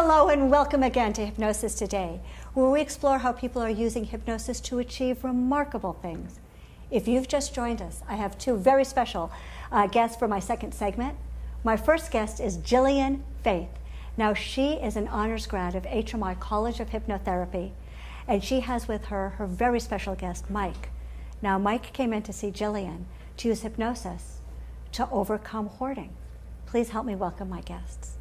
Hello and welcome again to Hypnosis Today, where we explore how people are using hypnosis to achieve remarkable things. If you've just joined us, I have two very special guests for my second segment. My first guest is Jillian Faith. Now, she is an honors grad of HMI College of Hypnotherapy, and she has with her her very special guest, Mike. Now, Mike came in to see Jillian to use hypnosis to overcome hoarding. Please help me welcome my guests.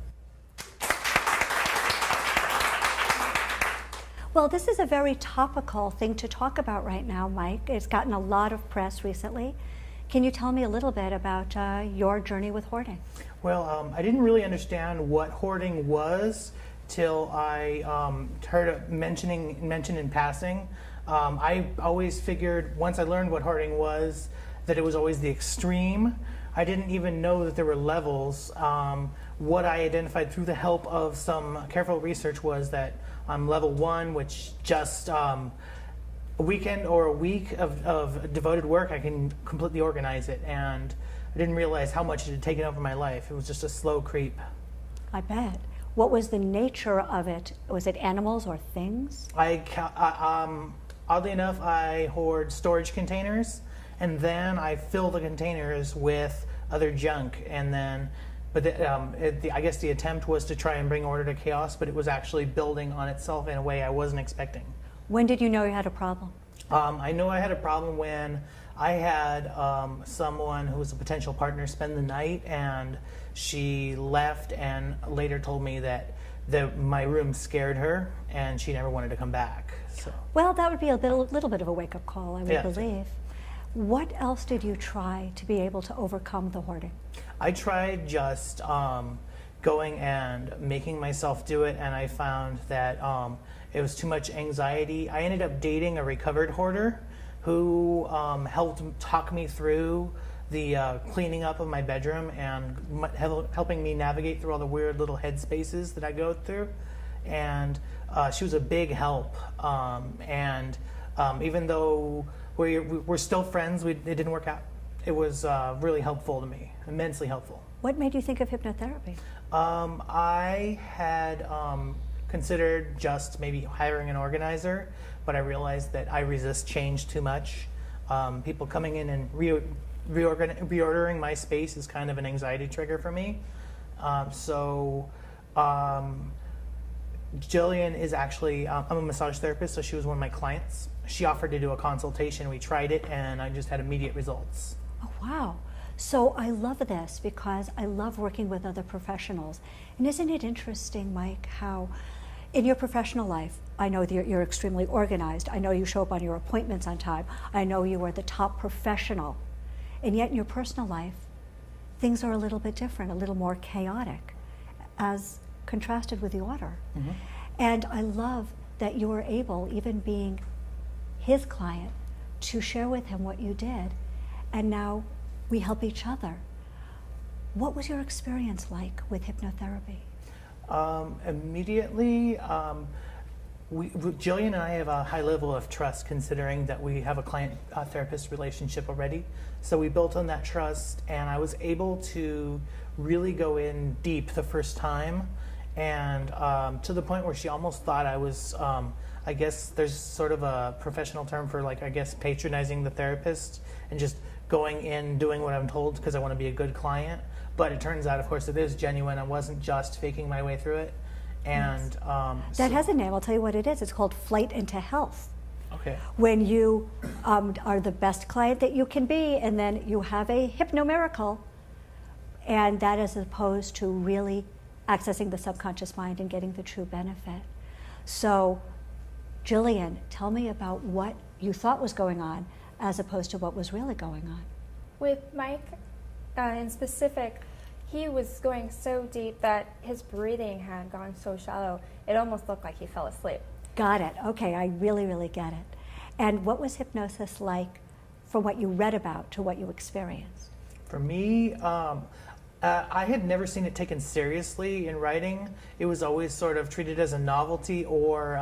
Well, this is a very topical thing to talk about right now, Mike. It's gotten a lot of press recently. Can you tell me a little bit about your journey with hoarding? Well, I didn't really understand what hoarding was till I heard it mentioned in passing. I always figured, once I learned what hoarding was, that it was always the extreme. I didn't even know that there were levels. What I identified through the help of some careful research was that level 1, which just a weekend or a week of devoted work, I can completely organize it. And I didn't realize how much it had taken over my life. It was just a slow creep. I bet. What was the nature of it? Was it animals or things? Oddly enough, I hoard storage containers, and then I fill the containers with other junk, and then, I guess the attempt was to try and bring order to chaos, but it was actually building on itself in a way I wasn't expecting. When did you know you had a problem? I know I had a problem when I had someone who was a potential partner spend the night, and she left and later told me that my room scared her and she never wanted to come back. So. Well, that would be a little bit of a wake-up call, I would believe. What else did you try to be able to overcome the hoarding? I tried just going and making myself do it, and I found that it was too much anxiety. I ended up dating a recovered hoarder who helped talk me through the cleaning up of my bedroom and helping me navigate through all the weird little head spaces that I go through. And she was a big help. Even though we're still friends, it didn't work out. It was really helpful to me, immensely helpful. What made you think of hypnotherapy? I had considered just maybe hiring an organizer, but I realized that I resist change too much. People coming in and reordering my space is kind of an anxiety trigger for me. Jillian is actually, I'm a massage therapist, so she was one of my clients. She offered to do a consultation. We tried it, and I just had immediate results. Oh, wow. So I love this because I love working with other professionals. And isn't it interesting, Mike, how in your professional life, I know that you're extremely organized. I know you show up on your appointments on time. I know you are the top professional. And yet in your personal life, things are a little bit different, a little more chaotic, as contrasted with the order. Mm-hmm. And I love that you were able, even being his client, to share with him what you did. And now we help each other. What was your experience like with hypnotherapy? Immediately, Jillian and I have a high level of trust, considering that we have a client-therapist relationship already. So we built on that trust, and I was able to really go in deep the first time, and to the point where she almost thought I was, I guess there's sort of a professional term for, like, I guess patronizing the therapist and just going in, doing what I'm told because I want to be a good client. But it turns out, of course, it is genuine. I wasn't just faking my way through it. And that has a name. I'll tell you what it is. It's called Flight into Health. Okay. When you are the best client that you can be, and then you have a hypno-miracle, and that is opposed to really accessing the subconscious mind and getting the true benefit. So, Jillian, tell me about what you thought was going on as opposed to what was really going on. With Mike, in specific, he was going so deep that his breathing had gone so shallow, it almost looked like he fell asleep. Got it. Okay, I really, really get it. And what was hypnosis like from what you read about to what you experienced? For me, I had never seen it taken seriously in writing. It was always sort of treated as a novelty or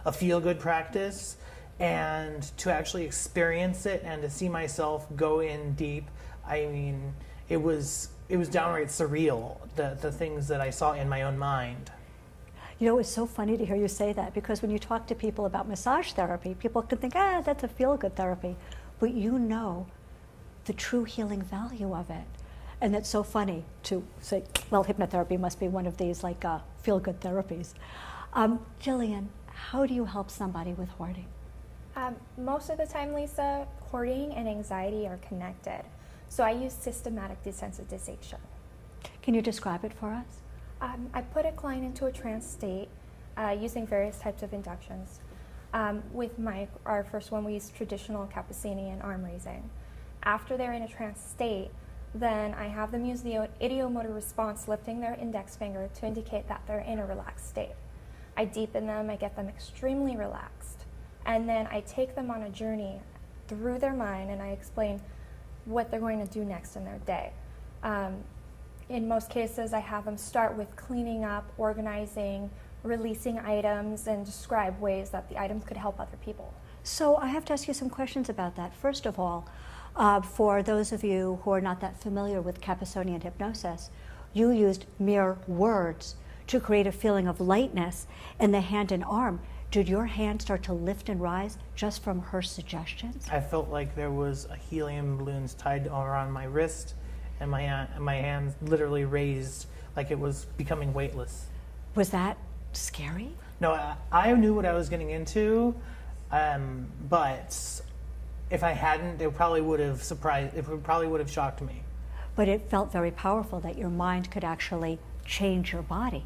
a feel-good practice. And to actually experience it and to see myself go in deep, I mean, it was downright surreal, the things that I saw in my own mind. You know, it's so funny to hear you say that, because when you talk to people about massage therapy, people can think, that's a feel-good therapy. But you know the true healing value of it. And it's so funny to say, well, hypnotherapy must be one of these like feel-good therapies. Jillian, how do you help somebody with hoarding? Most of the time, Lisa, hoarding and anxiety are connected. So I use systematic desensitization. Can you describe it for us? I put a client into a trance state using various types of inductions. With our first one, we use traditional Cappuccinian arm raising. After they're in a trance state, then I have them use the ideomotor response, lifting their index finger to indicate that they're in a relaxed state. I deepen them, I get them extremely relaxed, and then I take them on a journey through their mind, and I explain what they're going to do next in their day. In most cases, I have them start with cleaning up, organizing, releasing items, and describe ways that the items could help other people. So I have to ask you some questions about that. First of all, for those of you who are not that familiar with Cappuccinian hypnosis, you used mere words to create a feeling of lightness in the hand and arm. Did your hand start to lift and rise just from her suggestions? I felt like there was a helium balloons tied around my wrist, and my hand literally raised like it was becoming weightless. Was that scary? No, I knew what I was getting into, but if I hadn't, it probably would have shocked me. But it felt very powerful that your mind could actually change your body.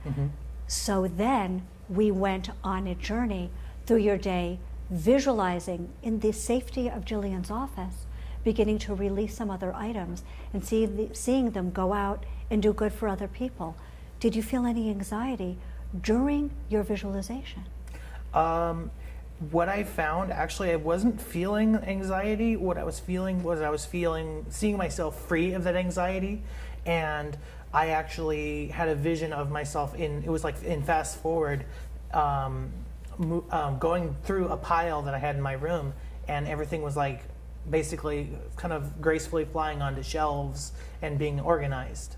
Mm-hmm. So then we went on a journey through your day, visualizing in the safety of Jillian's office, beginning to release some other items and seeing them go out and do good for other people. Did you feel any anxiety during your visualization? What I found, actually, I wasn't feeling anxiety. What I was feeling was seeing myself free of that anxiety, and I actually had a vision of myself it was like in fast forward, going through a pile that I had in my room, and everything was like basically kind of gracefully flying onto shelves and being organized.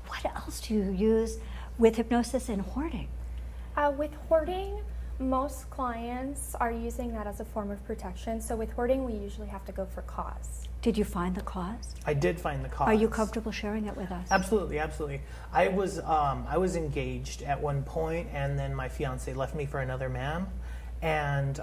What else do you use with hypnosis and hoarding? With hoarding, most clients are using that as a form of protection. So with hoarding, we usually have to go for cause. Did you find the cause? I did find the cause. Are you comfortable sharing it with us? Absolutely, absolutely. I was engaged at one point, and then my fiance left me for another man, and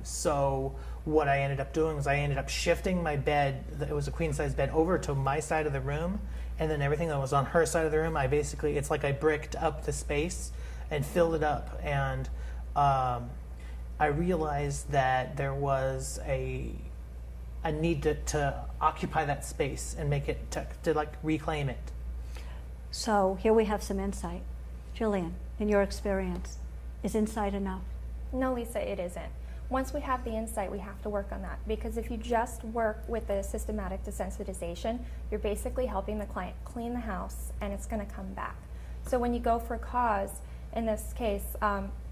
so what I ended up doing was I ended up shifting my bed. It was a queen size bed over to my side of the room, and then everything that was on her side of the room, it's like I bricked up the space and filled it up, and I realized that there was a need to occupy that space and make it to like reclaim it. So here we have some insight. Jillian, in your experience, is insight enough? No, Lisa, it isn't. Once we have the insight, we have to work on that, because if you just work with the systematic desensitization, you're basically helping the client clean the house, and it's going to come back. So when you go for cause, in this case,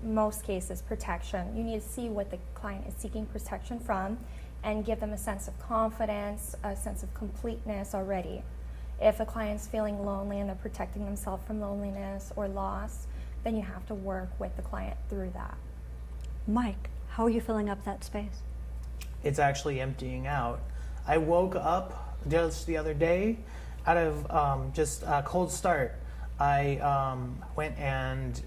most cases, protection, you need to see what the client is seeking protection from and give them a sense of confidence, a sense of completeness already. If a client's feeling lonely and they're protecting themselves from loneliness or loss, then you have to work with the client through that. Mike, how are you filling up that space? It's actually emptying out. I woke up just the other day out of just a cold start. I went and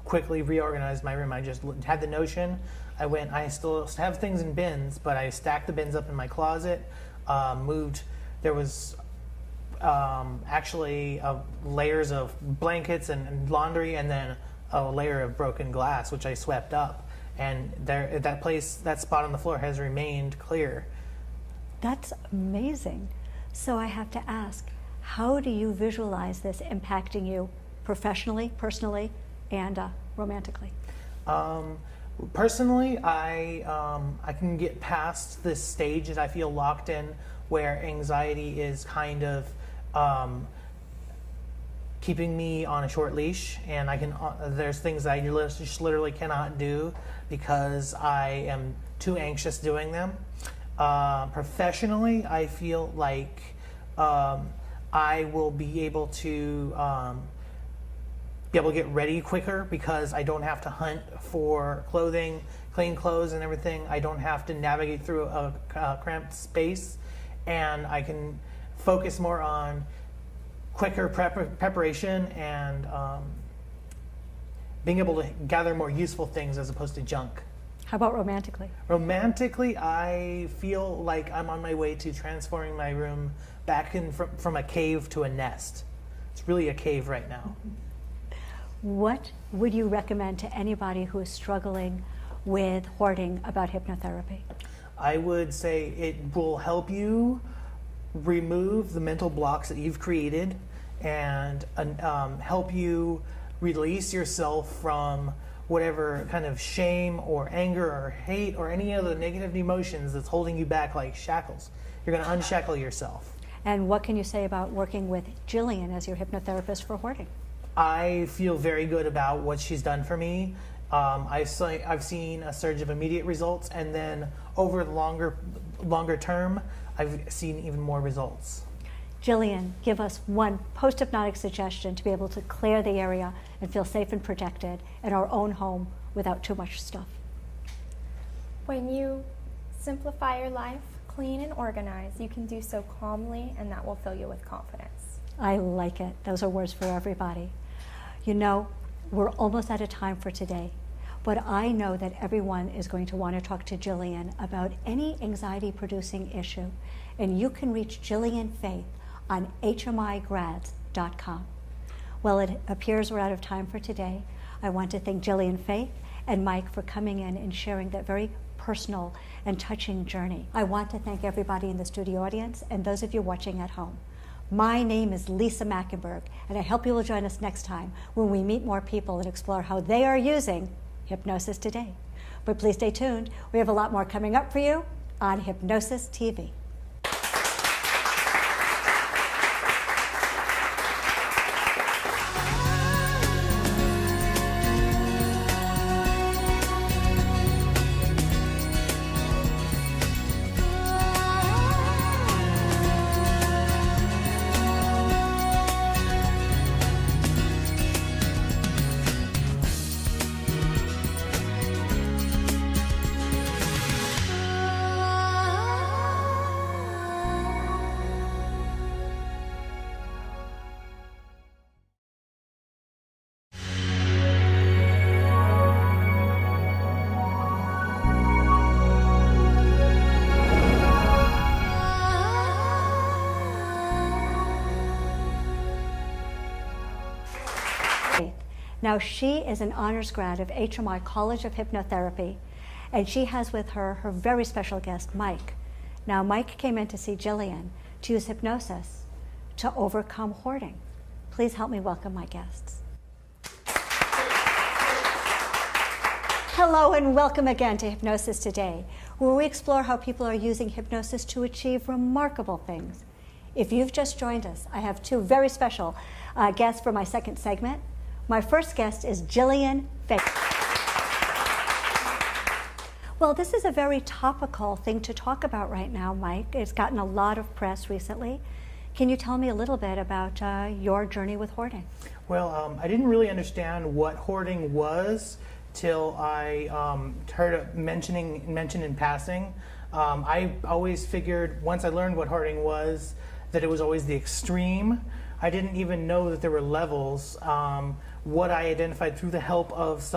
quickly reorganized my room. I just had the notion. I still have things in bins, but I stacked the bins up in my closet, moved. There was actually layers of blankets and laundry, and then a layer of broken glass, which I swept up. And that spot on the floor has remained clear. That's amazing. So I have to ask, how do you visualize this impacting you professionally, personally, and romantically? Personally, I can get past this stage that I feel locked in, where anxiety is kind of keeping me on a short leash, and there's things I just literally cannot do because I am too anxious doing them. Professionally, I feel like I will be able to be able to get ready quicker because I don't have to hunt for clothing, clean clothes and everything. I don't have to navigate through a cramped space, and I can focus more on quicker preparation and being able to gather more useful things as opposed to junk. How about romantically? Romantically, I feel like I'm on my way to transforming my room back from a cave to a nest. It's really a cave right now. What would you recommend to anybody who is struggling with hoarding about hypnotherapy? I would say it will help you remove the mental blocks that you've created and help you release yourself from whatever kind of shame or anger or hate or any other negative emotions that's holding you back like shackles. You're going to unshackle yourself. And what can you say about working with Jillian as your hypnotherapist for hoarding? I feel very good about what she's done for me. I've seen a surge of immediate results, and then over the longer term, I've seen even more results. Jillian, give us one post-hypnotic suggestion to be able to clear the area and feel safe and protected in our own home without too much stuff. When you simplify your life, clean and organize, you can do so calmly, and that will fill you with confidence. I like it. Those are words for everybody. You know, we're almost out of time for today, but I know that everyone is going to want to talk to Jillian about any anxiety-producing issue, and you can reach Jillian Faith on hmigrads.com. Well, it appears we're out of time for today. I want to thank Jillian Faith and Mike for coming in and sharing that very personal and touching journey. I want to thank everybody in the studio audience and those of you watching at home. My name is Lisa Machenberg, and I hope you will join us next time when we meet more people and explore how they are using Hypnosis Today. But please stay tuned. We have a lot more coming up for you on Hypnosis TV. Now, she is an honors grad of HMI College of Hypnotherapy, and she has with her her very special guest, Mike. Now, Mike came in to see Jillian to use hypnosis to overcome hoarding. Please help me welcome my guests. Hello and welcome again to Hypnosis Today, where we explore how people are using hypnosis to achieve remarkable things. If you've just joined us, I have two very special guests for my second segment. My first guest is Jillian Faith. Well, this is a very topical thing to talk about right now, Mike. It's gotten a lot of press recently. Can you tell me a little bit about your journey with hoarding? Well, I didn't really understand what hoarding was till I heard it mentioned in passing. I always figured once I learned what hoarding was that it was always the extreme. I didn't even know that there were levels. What I identified through the help of some